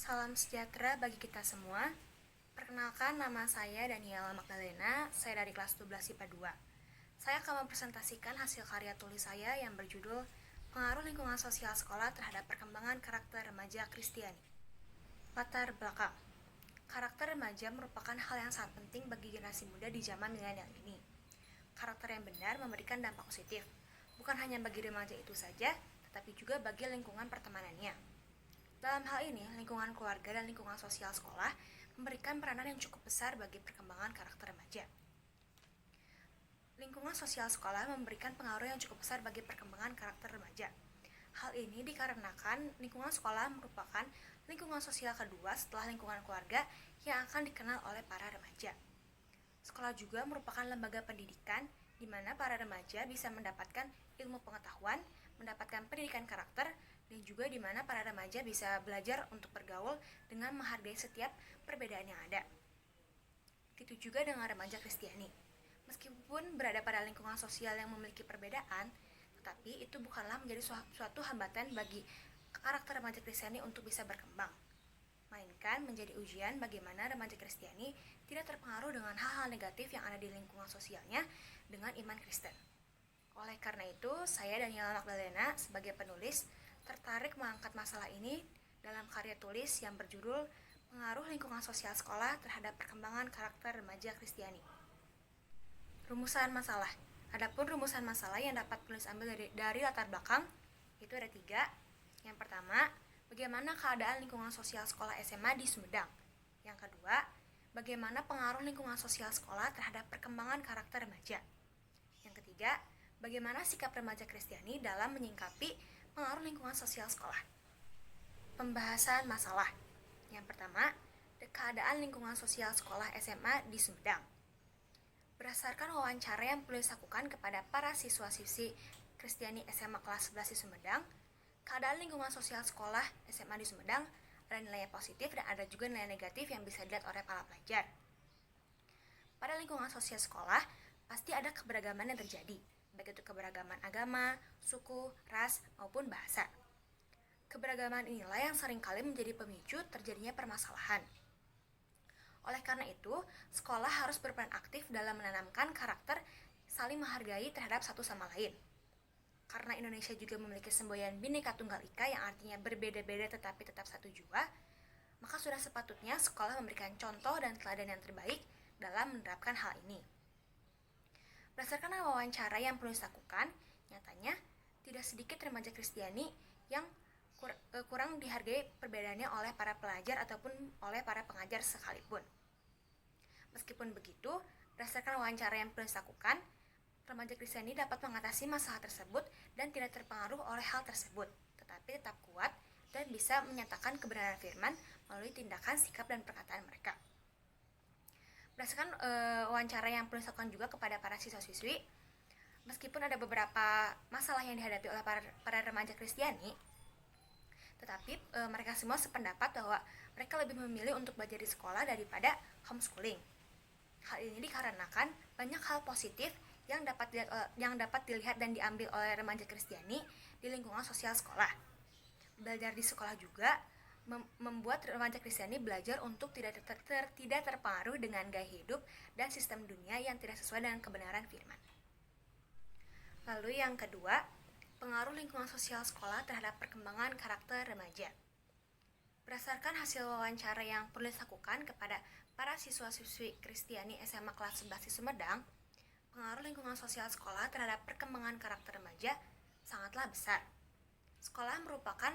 Salam sejahtera bagi kita semua. Perkenalkan, nama saya Daniela Magdalena, saya dari kelas 12 IPA 2. Saya akan mempresentasikan hasil karya tulis saya yang berjudul Pengaruh Lingkungan Sosial Sekolah Terhadap Perkembangan Karakter Remaja Kristiani. Latar belakang. Karakter remaja merupakan hal yang sangat penting bagi generasi muda di zaman milenial ini. Karakter yang benar memberikan dampak positif, bukan hanya bagi remaja itu saja, tetapi juga bagi lingkungan pertemanannya. Dalam hal ini, lingkungan keluarga dan lingkungan sosial sekolah memberikan peranan yang cukup besar bagi perkembangan karakter remaja. Lingkungan sosial sekolah memberikan pengaruh yang cukup besar bagi perkembangan karakter remaja. Hal ini dikarenakan lingkungan sekolah merupakan lingkungan sosial kedua setelah lingkungan keluarga yang akan dikenal oleh para remaja. Sekolah juga merupakan lembaga pendidikan di mana para remaja bisa mendapatkan ilmu pengetahuan, mendapatkan pendidikan karakter, dan juga di mana para remaja bisa belajar untuk bergaul dengan menghargai setiap perbedaan yang ada. Begitu juga dengan remaja Kristiani. Meskipun berada pada lingkungan sosial yang memiliki perbedaan, tetapi itu bukanlah menjadi suatu hambatan bagi karakter remaja Kristiani untuk bisa berkembang, melainkan menjadi ujian bagaimana remaja Kristiani tidak terpengaruh dengan hal-hal negatif yang ada di lingkungan sosialnya dengan iman Kristen. Oleh karena itu, saya Daniela Magdalena sebagai penulis tertarik mengangkat masalah ini dalam karya tulis yang berjudul Pengaruh Lingkungan Sosial Sekolah Terhadap Perkembangan Karakter Remaja Kristiani. Rumusan masalah. Adapun rumusan masalah yang dapat penulis ambil dari latar belakang itu ada 3. Yang pertama, bagaimana keadaan lingkungan sosial sekolah SMA di Sumedang. Yang kedua, bagaimana pengaruh lingkungan sosial sekolah terhadap perkembangan karakter remaja. Yang ketiga, bagaimana sikap remaja Kristiani dalam menyingkapi pengaruh lingkungan sosial sekolah. Pembahasan masalah. Yang pertama, keadaan lingkungan sosial sekolah SMA di Sumedang. Berdasarkan wawancara yang penulis lakukan kepada para siswa-siswi Kristiani SMA kelas 11 di Sumedang, keadaan lingkungan sosial sekolah SMA di Sumedang ada nilai positif dan ada juga nilai negatif yang bisa dilihat oleh para pelajar. Pada lingkungan sosial sekolah, pasti ada keberagaman yang terjadi, baik itu keberagaman agama, suku, ras, maupun bahasa. Keberagaman inilah yang seringkali menjadi pemicu terjadinya permasalahan. Oleh karena itu, sekolah harus berperan aktif dalam menanamkan karakter saling menghargai terhadap satu sama lain. Karena Indonesia juga memiliki semboyan Bhinneka Tunggal Ika yang artinya berbeda-beda tetapi tetap satu jua, maka sudah sepatutnya sekolah memberikan contoh dan teladan yang terbaik dalam menerapkan hal ini. Berdasarkan wawancara yang penulis lakukan, nyatanya tidak sedikit remaja Kristiani yang kurang dihargai perbedaannya oleh para pelajar ataupun oleh para pengajar sekalipun. Meskipun begitu, berdasarkan wawancara yang penulis lakukan, remaja Kristiani dapat mengatasi masalah tersebut dan tidak terpengaruh oleh hal tersebut, tetapi tetap kuat dan bisa menyatakan kebenaran firman melalui tindakan, sikap, dan perkataan mereka. Berdasarkan wawancara yang penulis lakukan juga kepada para siswa-siswi, meskipun ada beberapa masalah yang dihadapi oleh para remaja Kristiani, tetapi mereka semua sependapat bahwa mereka lebih memilih untuk belajar di sekolah daripada homeschooling. Hal ini dikarenakan banyak hal positif yang dapat dilihat dan diambil oleh remaja Kristiani di lingkungan sosial sekolah. Belajar di sekolah juga membuat remaja Kristiani belajar untuk tidak terpengaruh dengan gaya hidup dan sistem dunia yang tidak sesuai dengan kebenaran firman. Lalu yang kedua, pengaruh lingkungan sosial sekolah terhadap perkembangan karakter remaja. Berdasarkan hasil wawancara yang penulis lakukan kepada para siswa-siswi Kristiani SMA kelas 11 di Sumedang, pengaruh lingkungan sosial sekolah terhadap perkembangan karakter remaja sangatlah besar. Sekolah merupakan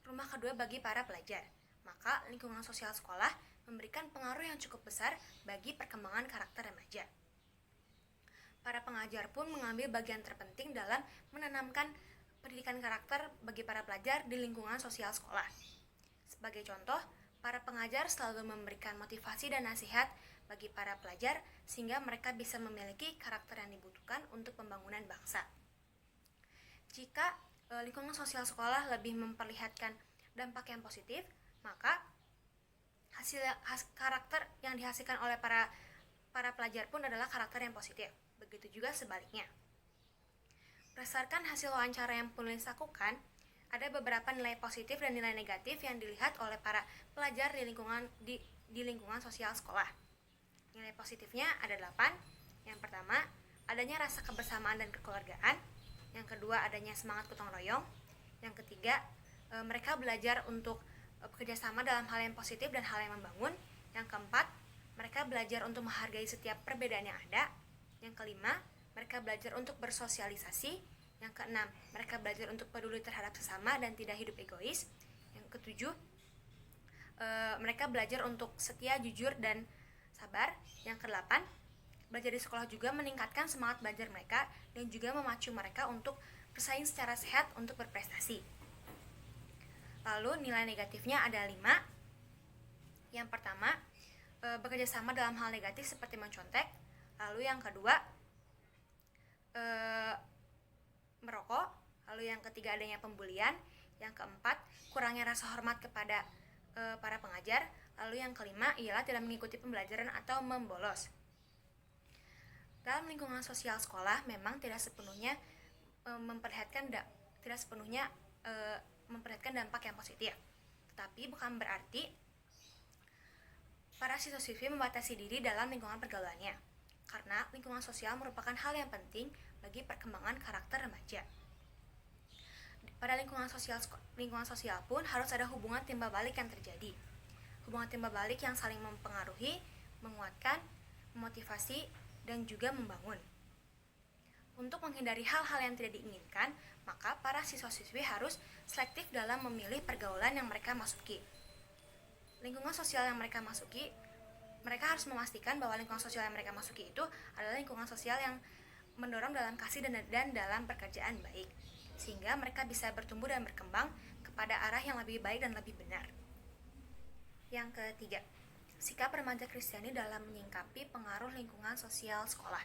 rumah kedua bagi para pelajar, maka lingkungan sosial sekolah memberikan pengaruh yang cukup besar bagi perkembangan karakter remaja. Para pengajar pun mengambil bagian terpenting dalam menanamkan pendidikan karakter bagi para pelajar di lingkungan sosial sekolah. Sebagai contoh, para pengajar selalu memberikan motivasi dan nasihat bagi para pelajar sehingga mereka bisa memiliki karakter yang dibutuhkan untuk pembangunan bangsa. Jika lingkungan sosial sekolah lebih memperlihatkan dampak yang positif, maka karakter yang dihasilkan oleh para pelajar pun adalah karakter yang positif. Begitu juga sebaliknya. Berdasarkan hasil wawancara yang penulis lakukan, Ada beberapa nilai positif dan nilai negatif yang dilihat oleh para pelajar di lingkungan sosial sekolah. Nilai positifnya ada 8. Yang pertama, adanya rasa kebersamaan dan kekeluargaan. Yang kedua, adanya semangat gotong royong. Yang ketiga, mereka belajar untuk bekerja sama dalam hal yang positif dan hal yang membangun. Yang keempat, mereka belajar untuk menghargai setiap perbedaan yang ada. Yang kelima, mereka belajar untuk bersosialisasi. Yang keenam, mereka belajar untuk peduli terhadap sesama dan tidak hidup egois. Yang ketujuh, mereka belajar untuk setia, jujur, dan sabar. Yang kedelapan, belajar di sekolah juga meningkatkan semangat belajar mereka dan juga memacu mereka untuk bersaing secara sehat untuk berprestasi. Lalu nilai negatifnya ada 5. Yang pertama, bekerja sama dalam hal negatif seperti mencontek. Lalu yang kedua, merokok. Lalu yang ketiga, adanya pembulian. Yang keempat, kurangnya rasa hormat kepada para pengajar. Lalu yang kelima ialah tidak mengikuti pembelajaran atau membolos. Dalam lingkungan sosial sekolah memang tidak sepenuhnya memperlihatkan dampak yang positif. Tetapi bukan berarti para siswa-siswi membatasi diri dalam lingkungan pergaulannya. Karena lingkungan sosial merupakan hal yang penting bagi perkembangan karakter remaja. Pada lingkungan sosial pun harus ada hubungan timbal balik yang terjadi. Hubungan timbal balik yang saling mempengaruhi, menguatkan, memotivasi, dan juga membangun. Untuk menghindari hal-hal yang tidak diinginkan, maka para siswa-siswi harus selektif dalam memilih pergaulan yang mereka masuki. Lingkungan sosial yang mereka masuki, mereka harus memastikan bahwa lingkungan sosial yang mereka masuki itu adalah lingkungan sosial yang mendorong dalam kasih dan dalam pekerjaan baik, sehingga mereka bisa bertumbuh dan berkembang kepada arah yang lebih baik dan lebih benar. Yang ketiga, sikap remaja Kristiani dalam menyingkapi pengaruh lingkungan sosial sekolah.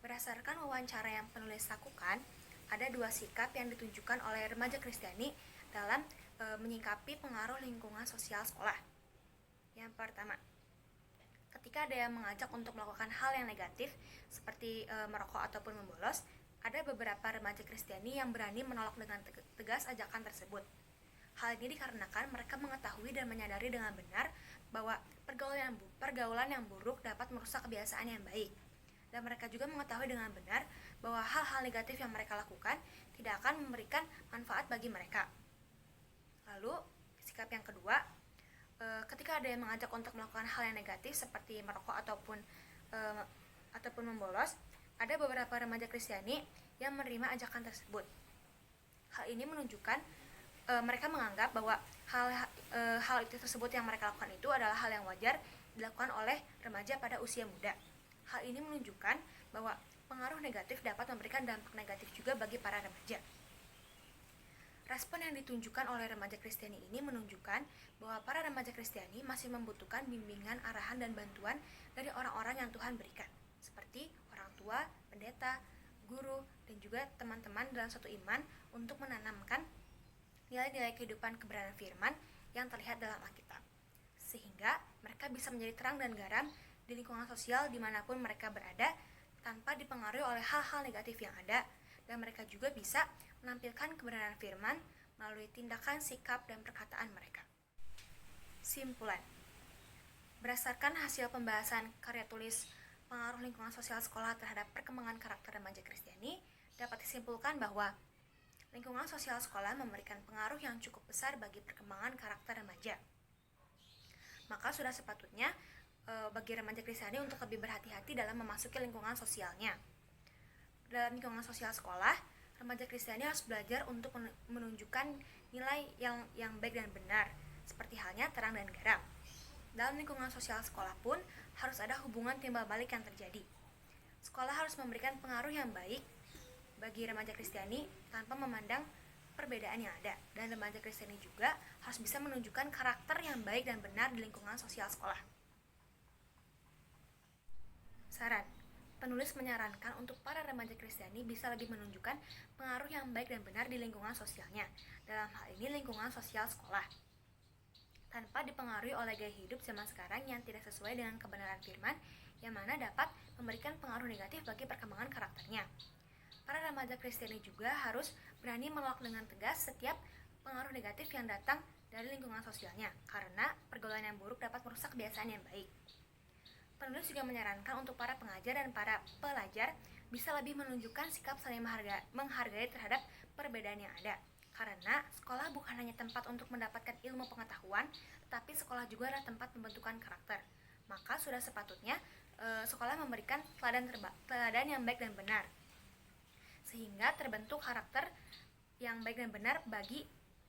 Berdasarkan wawancara yang penulis lakukan, ada 2 sikap yang ditunjukkan oleh remaja Kristiani dalam menyingkapi pengaruh lingkungan sosial sekolah. Yang pertama, ketika ada yang mengajak untuk melakukan hal yang negatif seperti merokok ataupun membolos, ada beberapa remaja Kristiani yang berani menolak dengan tegas ajakan tersebut. Hal ini dikarenakan mereka mengetahui dan menyadari dengan benar bahwa pergaulan yang buruk dapat merusak kebiasaan yang baik. Dan mereka juga mengetahui dengan benar bahwa hal-hal negatif yang mereka lakukan tidak akan memberikan manfaat bagi mereka. Lalu, sikap yang kedua, ketika ada yang mengajak untuk melakukan hal yang negatif seperti merokok ataupun membolos, ada beberapa remaja Kristiani yang menerima ajakan tersebut. Hal ini menunjukkan mereka menganggap bahwa hal itu tersebut yang mereka lakukan itu adalah hal yang wajar dilakukan oleh remaja pada usia muda. Hal ini menunjukkan bahwa pengaruh negatif dapat memberikan dampak negatif juga bagi para remaja. Respon yang ditunjukkan oleh remaja Kristiani ini menunjukkan bahwa para remaja Kristiani masih membutuhkan bimbingan, arahan, dan bantuan dari orang-orang yang Tuhan berikan, seperti orang tua, pendeta, guru, dan juga teman-teman dalam satu iman untuk menanamkan nilai-nilai kehidupan kebenaran firman yang terlihat dalam Alkitab, sehingga mereka bisa menjadi terang dan garam di lingkungan sosial dimanapun mereka berada tanpa dipengaruhi oleh hal-hal negatif yang ada, dan mereka juga bisa menampilkan kebenaran firman melalui tindakan, sikap, dan perkataan mereka. Simpulan. Berdasarkan hasil pembahasan karya tulis pengaruh lingkungan sosial sekolah terhadap perkembangan karakter remaja Kristiani, dapat disimpulkan bahwa lingkungan sosial sekolah memberikan pengaruh yang cukup besar bagi perkembangan karakter remaja. Maka sudah sepatutnya bagi remaja Kristiani untuk lebih berhati-hati dalam memasuki lingkungan sosialnya. Dalam lingkungan sosial sekolah, remaja Kristiani harus belajar untuk menunjukkan nilai yang baik dan benar, seperti halnya terang dan garam. Dalam lingkungan sosial sekolah pun harus ada hubungan timbal balik yang terjadi. Sekolah harus memberikan pengaruh yang baik bagi remaja Kristiani tanpa memandang perbedaan yang ada, dan remaja Kristiani juga harus bisa menunjukkan karakter yang baik dan benar di lingkungan sosial sekolah. Saran, penulis menyarankan untuk para remaja Kristiani bisa lebih menunjukkan pengaruh yang baik dan benar di lingkungan sosialnya, dalam hal ini lingkungan sosial sekolah, tanpa dipengaruhi oleh gaya hidup zaman sekarang yang tidak sesuai dengan kebenaran firman, yang mana dapat memberikan pengaruh negatif bagi perkembangan karakternya. Para remaja Kristiani juga harus berani menolak dengan tegas setiap pengaruh negatif yang datang dari lingkungan sosialnya, karena pergaulan yang buruk dapat merusak kebiasaan yang baik. Penulis juga menyarankan untuk para pengajar dan para pelajar bisa lebih menunjukkan sikap saling menghargai terhadap perbedaan yang ada. Karena sekolah bukan hanya tempat untuk mendapatkan ilmu pengetahuan, tetapi sekolah juga adalah tempat pembentukan karakter. Maka sudah sepatutnya sekolah memberikan teladan yang baik dan benar, sehingga terbentuk karakter yang baik dan benar bagi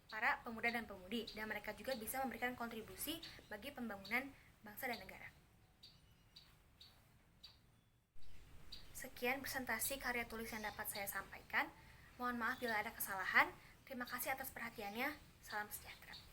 para pemuda dan pemudi, dan mereka juga bisa memberikan kontribusi bagi pembangunan bangsa dan negara. Sekian presentasi karya tulis yang dapat saya sampaikan. Mohon maaf bila ada kesalahan. Terima kasih atas perhatiannya. Salam sejahtera.